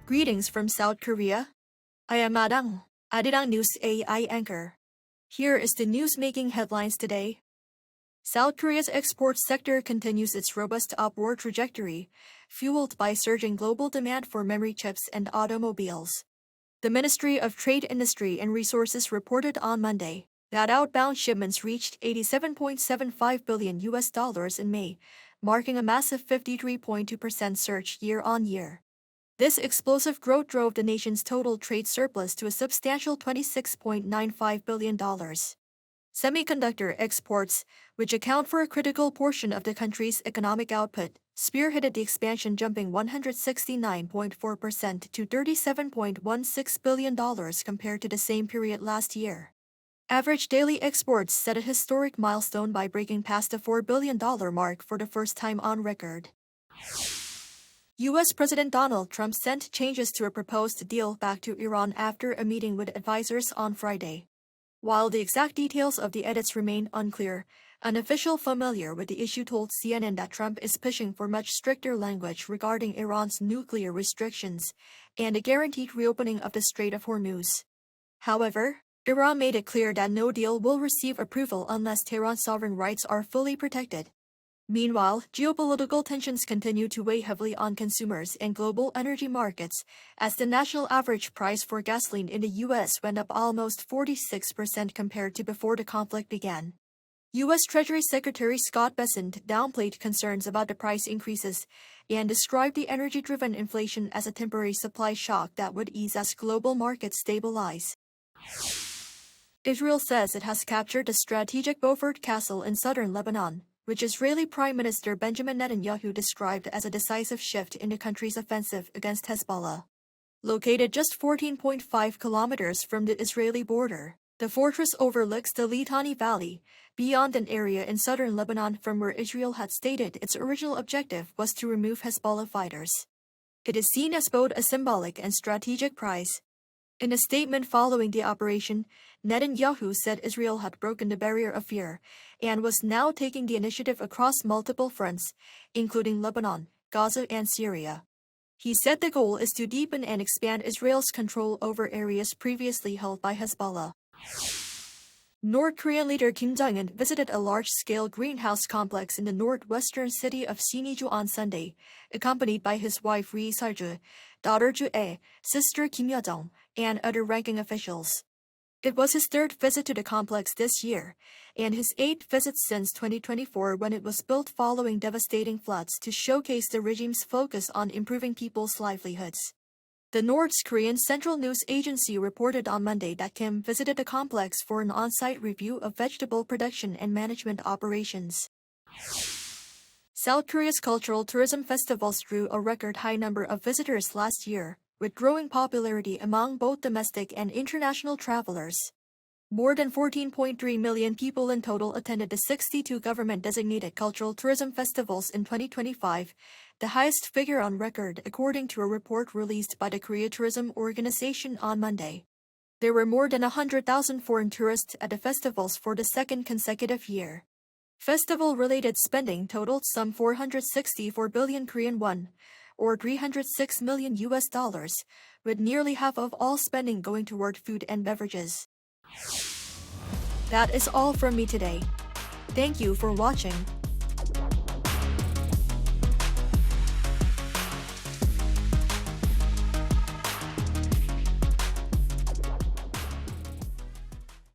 Greetings from South Korea. I am Arirang News AI anchor. Here is the news making headlines today. South Korea's export sector continues its robust upward trajectory, fueled by surging global demand for memory chips and automobiles. The Ministry of Trade, Industry and Resources reported on Monday that outbound shipments reached $87.75 billion in May, marking a massive 53.2% surge year-on-year. This explosive growth drove the nation's total trade surplus to a substantial $26.95 billion. Semiconductor exports, which account for a critical portion of the country's economic output, spearheaded the expansion, jumping 169.4% to $37.16 billion compared to the same period last year. Average daily exports set a historic milestone by breaking past the $4 billion mark for the first time on record. U.S. President Donald Trump sent changes to a proposed deal back to Iran after a meeting with advisors on Friday. While the exact details of the edits remain unclear, an official familiar with the issue told CNN that Trump is pushing for much stricter language regarding Iran's nuclear restrictions and a guaranteed reopening of the Strait of Hormuz. However, Iran made it clear that no deal will receive approval unless Tehran's sovereign rights are fully protected. Meanwhile, geopolitical tensions continue to weigh heavily on consumers and global energy markets, as the national average price for gasoline in the U.S. went up almost 46% compared to before the conflict began. U.S. Treasury Secretary Scott Bessent downplayed concerns about the price increases and described the energy-driven inflation as a temporary supply shock that would ease as global markets stabilize. Israel says it has captured the strategic Beaufort Castle in southern Lebanon, which Israeli Prime Minister Benjamin Netanyahu described as a decisive shift in the country's offensive against Hezbollah. Located just 14.5 kilometers from the Israeli border, the fortress overlooks the Litani Valley, beyond an area in southern Lebanon from where Israel had stated its original objective was to remove Hezbollah fighters. It is seen as both a symbolic and strategic prize. In a statement following the operation, Netanyahu said Israel had broken the barrier of fear and was now taking the initiative across multiple fronts, including Lebanon, Gaza, and Syria. He said the goal is to deepen and expand Israel's control over areas previously held by Hezbollah. North Korean leader Kim Jong-un visited a large-scale greenhouse complex in the northwestern city of Sinuiju on Sunday, accompanied by his wife Ri Seo-ju, daughter Ju-ae, sister Kim Yo-jong, and other ranking officials. It was his third visit to the complex this year, and his eighth visit since 2024 when it was built following devastating floods to showcase the regime's focus on improving people's livelihoods. The North Korean Central News Agency reported on Monday that Kim visited the complex for an on-site review of vegetable production and management operations. South Korea's cultural tourism festivals drew a record high number of visitors last year, with growing popularity among both domestic and international travelers. More than 14.3 million people in total attended the 62 government-designated cultural tourism festivals in 2025, the highest figure on record according to a report released by the Korea Tourism Organization on Monday. There were more than 100,000 foreign tourists at the festivals for the second consecutive year. Festival-related spending totaled some 464 billion Korean won, or $306 million, with nearly half of all spending going toward food and beverages. That is all from me today. Thank you for watching.